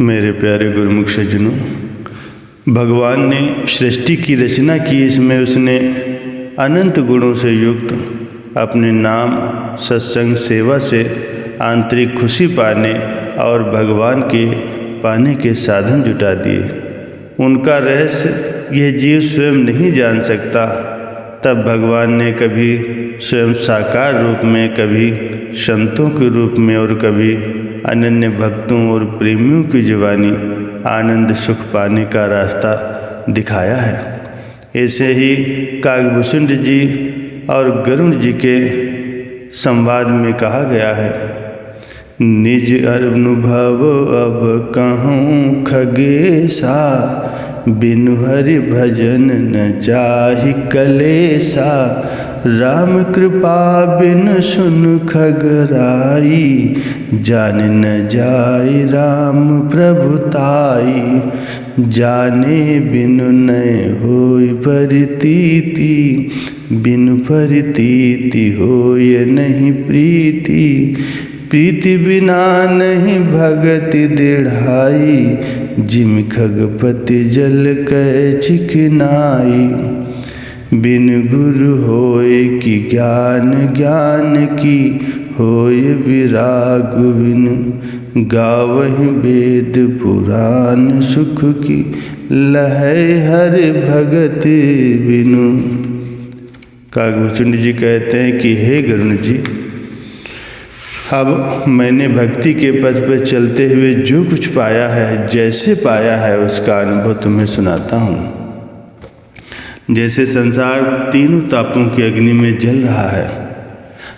मेरे प्यारे गुरुमुख सज्जनों, भगवान ने सृष्टि की रचना की। इसमें उसने अनंत गुणों से युक्त अपने नाम, सत्संग, सेवा से आंतरिक खुशी पाने और भगवान के पाने के साधन जुटा दिए। उनका रहस्य यह जीव स्वयं नहीं जान सकता। तब भगवान ने कभी स्वयं साकार रूप में, कभी संतों के रूप में और कभी अनन्य भक्तों और प्रेमियों की जुबानी आनंद सुख पाने का रास्ता दिखाया है। ऐसे ही काकभूषुंड जी और गरुड़ जी के संवाद में कहा गया है, निज अनुभव अब कहूँ खगेसा, बिनु हरि भजन न जाहि कलेसा। राम कृपा बिन सुन खगराई, जान न जाय राम प्रभुताई। जाने बिनु नय होय परितीति, बिनु परितीति होय नहीं प्रीति। प्रीति बिना नहीं भगति दृढ़ाई, जिम खगपति जल कै चिकनाई। बिन गुरु होय कि ज्ञान, ज्ञान की होय विराग। बिनु गावहि वेद पुराण, सुख की लहै हर भगत बिनु। काकभूषुंड जी कहते हैं कि हे गरुड़ जी, अब मैंने भक्ति के पथ पर चलते हुए जो कुछ पाया है, जैसे पाया है, उसका अनुभव तुम्हें सुनाता हूँ। जैसे संसार तीनों तापों की अग्नि में जल रहा है,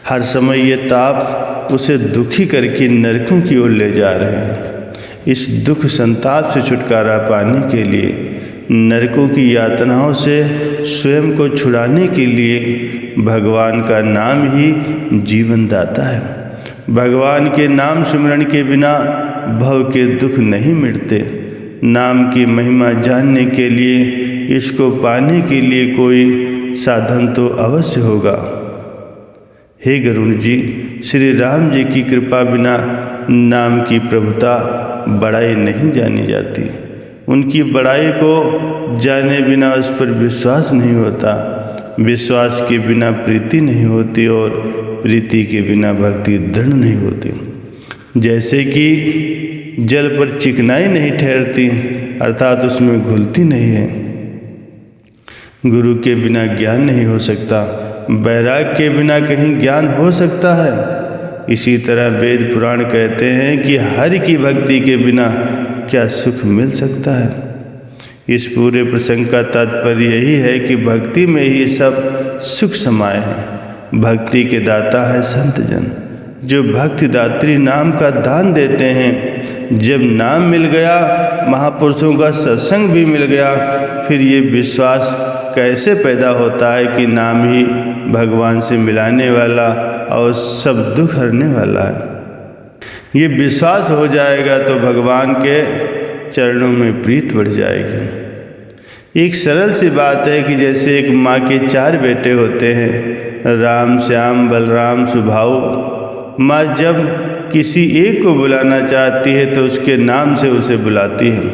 हर समय ये ताप उसे दुखी करके नरकों की ओर ले जा रहे हैं। इस दुख संताप से छुटकारा पाने के लिए, नरकों की यातनाओं से स्वयं को छुड़ाने के लिए भगवान का नाम ही जीवन दाता है। भगवान के नाम सुमिरन के बिना भव के दुख नहीं मिटते। नाम की महिमा जानने के लिए, इसको पाने के लिए कोई साधन तो अवश्य होगा। हे गरुड़ जी, श्री राम जी की कृपा बिना नाम की प्रभुता बड़ाई नहीं जानी जाती। उनकी बड़ाई को जाने बिना उस पर विश्वास नहीं होता। विश्वास के बिना प्रीति नहीं होती और प्रीति के बिना भक्ति दृढ़ नहीं होती। जैसे कि जल पर चिकनाई नहीं ठहरती, अर्थात उसमें घुलती नहीं है। गुरु के बिना ज्ञान नहीं हो सकता। वैराग के बिना कहीं ज्ञान हो सकता है। इसी तरह वेद पुराण कहते हैं कि हरि की भक्ति के बिना क्या सुख मिल सकता है। इस पूरे प्रसंग का तात्पर्य यही है कि भक्ति में ही सब सुख समाये है। भक्ति के दाता है संत जन, जो भक्ति दात्री नाम का दान देते हैं। जब नाम मिल गया, महापुरुषों का सत्संग भी मिल गया, फिर ये विश्वास कैसे पैदा होता है कि नाम ही भगवान से मिलाने वाला और सब दुख हरने वाला है। ये विश्वास हो जाएगा तो भगवान के चरणों में प्रीत बढ़ जाएगी। एक सरल सी बात है कि जैसे एक माँ के 4 बेटे होते हैं, राम, श्याम, बलराम, सुभाऊ। माँ जब किसी एक को बुलाना चाहती है तो उसके नाम से उसे बुलाती है,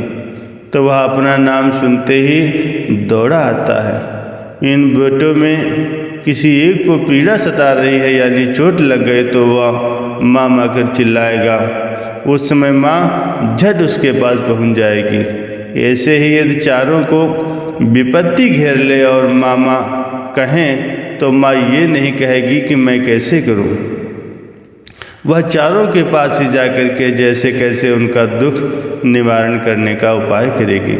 तो वह अपना नाम सुनते ही दौड़ा आता है। इन बेटों में किसी एक को पीड़ा सता रही है, यानी चोट लग गई, तो वह माँ माँ कर चिल्लाएगा। उस समय माँ झट उसके पास पहुँच जाएगी। ऐसे ही यदि चारों को विपत्ति घेर ले और मामा कहें, तो माँ ये नहीं कहेगी कि मैं कैसे करूं। वह चारों के पास ही जाकर के जैसे कैसे उनका दुख निवारण करने का उपाय करेगी।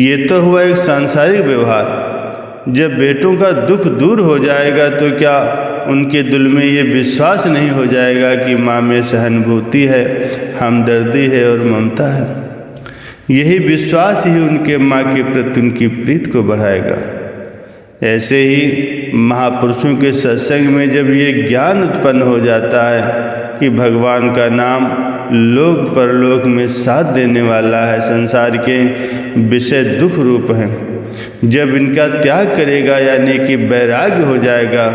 ये तो हुआ एक सांसारिक व्यवहार। जब बेटों का दुख दूर हो जाएगा तो क्या उनके दिल में ये विश्वास नहीं हो जाएगा कि माँ में सहानुभूति है, हमदर्दी है और ममता है। यही विश्वास ही उनके माँ के प्रति उनकी प्रीत को बढ़ाएगा। ऐसे ही महापुरुषों के सत्संग में जब ये ज्ञान उत्पन्न हो जाता है कि भगवान का नाम लोक परलोक में साथ देने वाला है, संसार के विषय दुख रूप हैं, जब इनका त्याग करेगा यानी कि वैराग्य हो जाएगा,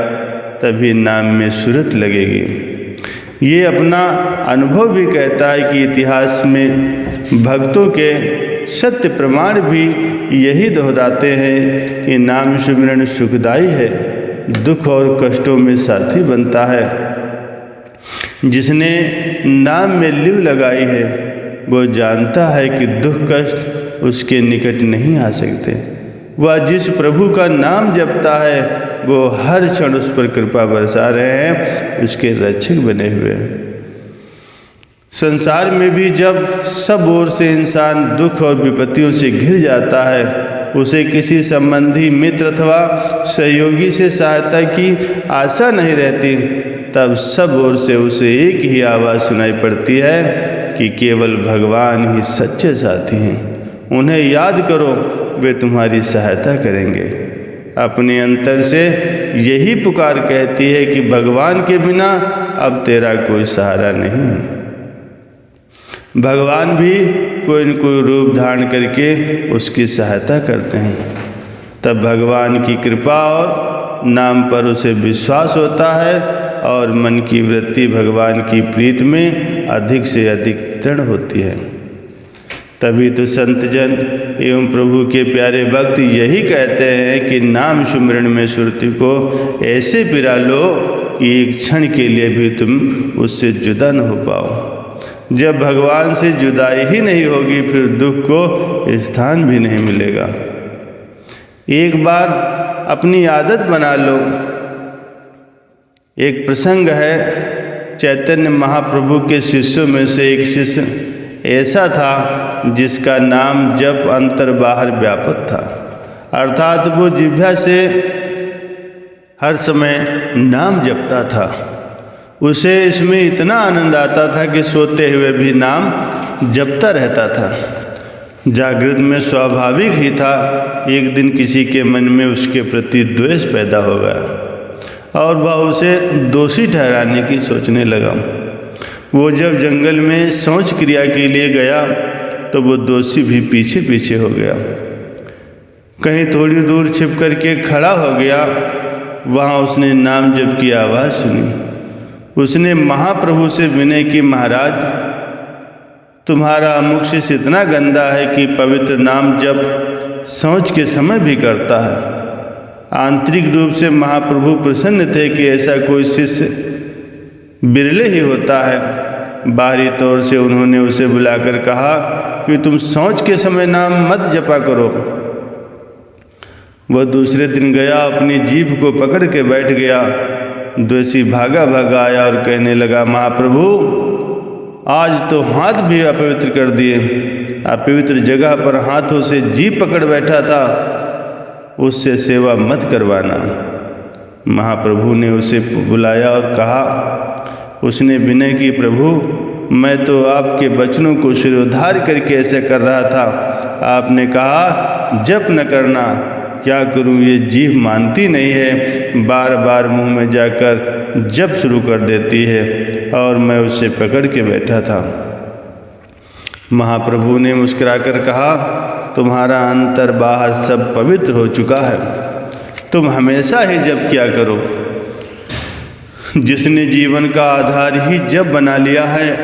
तभी नाम में सूरत लगेगी। ये अपना अनुभव भी कहता है कि इतिहास में भक्तों के सत्य प्रमाण भी यही दोहराते हैं कि नाम सुमिरन सुखदाई है, दुख और कष्टों में साथी बनता है। जिसने नाम में लिव लगाई है वो जानता है कि दुख कष्ट उसके निकट नहीं आ सकते। वह जिस प्रभु का नाम जपता है वो हर क्षण उस पर कृपा बरसा रहे हैं, उसके रक्षक बने हुए हैं। संसार में भी जब सब ओर से इंसान दुख और विपत्तियों से घिर जाता है, उसे किसी संबंधी, मित्र अथवा सहयोगी से सहायता की आशा नहीं रहती, तब सब ओर से उसे एक ही आवाज़ सुनाई पड़ती है कि केवल भगवान ही सच्चे साथी हैं। उन्हें याद करो, वे तुम्हारी सहायता करेंगे। अपने अंतर से यही पुकार कहती है कि भगवान के बिना अब तेरा कोई सहारा नहीं है। भगवान भी कोई न कोई रूप धारण करके उसकी सहायता करते हैं। तब भगवान की कृपा और नाम पर उसे विश्वास होता है और मन की वृत्ति भगवान की प्रीत में अधिक से अधिक दृढ़ होती है। तभी तो संतजन एवं प्रभु के प्यारे भक्त यही कहते हैं कि नाम सुमिरन में सुरति को ऐसे पिरा लो कि एक क्षण के लिए भी तुम उससे जुदा न हो पाओ। जब भगवान से जुदाई ही नहीं होगी, फिर दुख को स्थान भी नहीं मिलेगा। एक बार अपनी आदत बना लो। एक प्रसंग है, चैतन्य महाप्रभु के शिष्यों में से एक शिष्य ऐसा था जिसका नाम जप अंतर बाहर व्यापक था, अर्थात वो जिह्वा से हर समय नाम जपता था। उसे इसमें इतना आनंद आता था कि सोते हुए भी नाम जपता रहता था। जागृत में स्वाभाविक ही था, एक दिन किसी के मन में उसके प्रति द्वेष पैदा हो गया और वह उसे दोषी ठहराने की सोचने लगा। वो जब जंगल में शौच क्रिया के लिए गया तो वो दोषी भी पीछे पीछे हो गया। कहीं थोड़ी दूर छिप करके खड़ा हो गया। वहाँ उसने नाम जप की आवाज़ सुनी। उसने महाप्रभु से विनय की, महाराज तुम्हारा मुख से इतना गंदा है कि पवित्र नाम जप शौच के समय भी करता है। आंतरिक रूप से महाप्रभु प्रसन्न थे कि ऐसा कोई शिष्य बिरले ही होता है। बाहरी तौर से उन्होंने उसे बुलाकर कहा कि तुम शौच के समय नाम मत जपा करो। वह दूसरे दिन गया, अपनी जीभ को पकड़ के बैठ गया। द्वेषी भागा भागा आया और कहने लगा, महाप्रभु आज तो हाथ भी अपवित्र कर दिए। अपवित्र जगह पर हाथों से जीभ पकड़ बैठा था, उससे सेवा मत करवाना। महाप्रभु ने उसे बुलाया और कहा, उसने विनय की, प्रभु मैं तो आपके वचनों को शिरोधार्य करके ऐसे कर रहा था। आपने कहा जप न करना, क्या करूं, ये जीभ मानती नहीं है, बार बार मुंह में जाकर जप शुरू कर देती है और मैं उसे पकड़ के बैठा था। महाप्रभु ने मुस्कुराकर कहा, तुम्हारा अंतर बाहर सब पवित्र हो चुका है, तुम हमेशा ही जप किया करो। जिसने जीवन का आधार ही जप बना लिया है,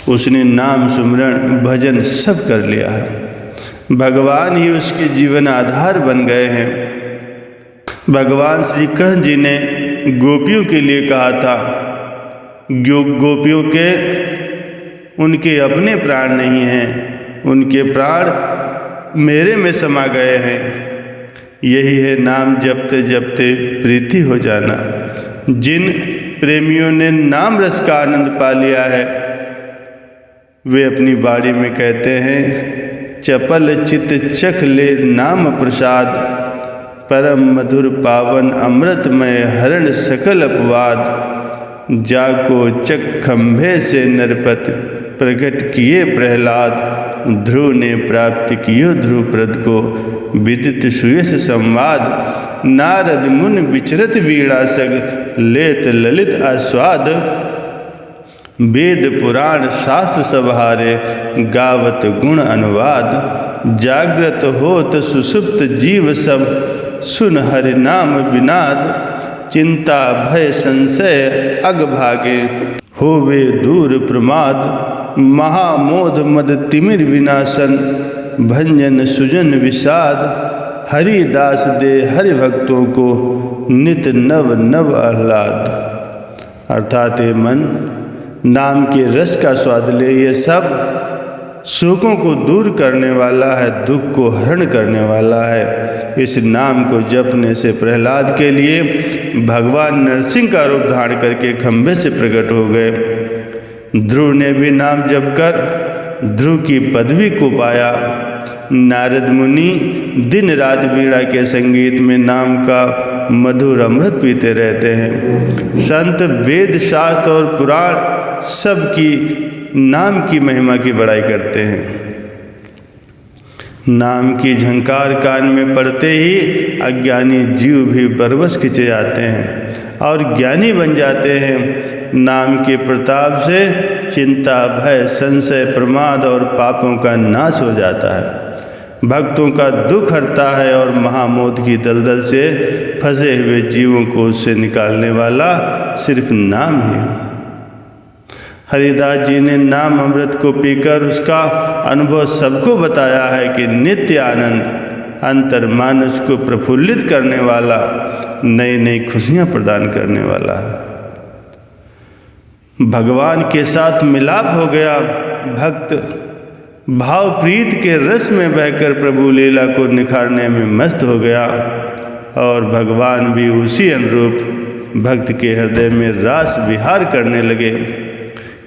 उसने नाम सुमिरन भजन सब कर लिया है। भगवान ही उसके जीवन आधार बन गए हैं। भगवान श्री कृष्ण जी ने गोपियों के लिए कहा था, गोपियों के उनके अपने प्राण नहीं हैं, उनके प्राण मेरे में समा गए हैं। यही है नाम जपते जपते प्रीति हो जाना। जिन प्रेमियों ने नाम रस का आनंद पा लिया है, वे अपनी बाणी में कहते हैं, चपल चित चख ले नाम प्रसाद, परम मधुर पावन अमृतमय हरण सकल अपवाद। जाको चक खंभे से नरपत प्रकट किए प्रहलाद, ध्रुव ने प्राप्त कियो ध्रुवप्रद को विदित सुयस संवाद। नारद मुन विचरत वीणा सग लेत ललित आस्वाद, वेद पुराण शास्त्र सभारे गावत गुण अनुवाद। जागृत होत सुसुप्त जीव सब सुन हरि नाम विनाद। चिंता भय संशय अग भागे होवे दूर प्रमाद। महामोद मद तिमिर विनाशन भंजन सुजन विषाद हरिदास दे हरि भक्तों को नित नव नव आह्लाद। अर्थात ये मन नाम के रस का स्वाद ले, ये सब शोकों को दूर करने वाला है, दुख को हरण करने वाला है। इस नाम को जपने से प्रहलाद के लिए भगवान नरसिंह का रूप धारण करके खंभे से प्रकट हो गए। ध्रुव ने भी नाम जपकर ध्रुव की पदवी को पाया। नारद मुनि दिन रात वीणा के संगीत में नाम का मधुर अमृत पीते रहते हैं। संत वेद शास्त्र और पुराण सब की नाम की महिमा की बड़ाई करते हैं। नाम की झंकार कान में पड़ते ही अज्ञानी जीव भी परवश खिंचे जाते हैं और ज्ञानी बन जाते हैं। नाम के प्रताप से चिंता, भय, संशय, प्रमाद और पापों का नाश हो जाता है। भक्तों का दुख हरता है और महामोद की दलदल से फंसे हुए जीवों को उससे निकालने वाला सिर्फ नाम ही है। हरिदास जी ने नाम अमृत को पीकर उसका अनुभव सबको बताया है कि नित्य आनंद अंतर मानस को प्रफुल्लित करने वाला, नई नई खुशियाँ प्रदान करने वाला है। भगवान के साथ मिलाप हो गया। भक्त भाव प्रीत के रस में बहकर प्रभु लीला को निखारने में मस्त हो गया और भगवान भी उसी अनुरूप भक्त के हृदय में रास विहार करने लगे।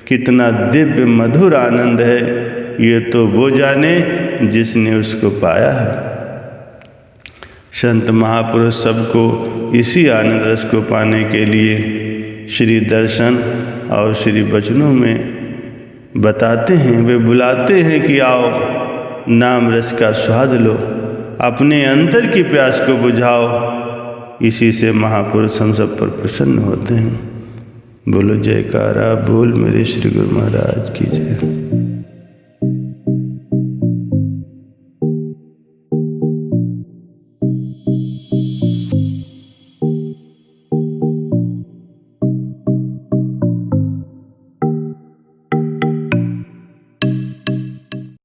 कितना दिव्य मधुर आनंद है, ये तो वो जाने जिसने उसको पाया है। संत महापुरुष सबको इसी आनंद रस को पाने के लिए श्री दर्शन और श्री वचनों में बताते हैं, वे बुलाते हैं कि आओ नाम रस का स्वाद लो, अपने अंतर की प्यास को बुझाओ। इसी से महापुरुष हम सब पर प्रसन्न होते हैं। बोलो जयकारा बोल मेरे श्री गुरु महाराज की जय।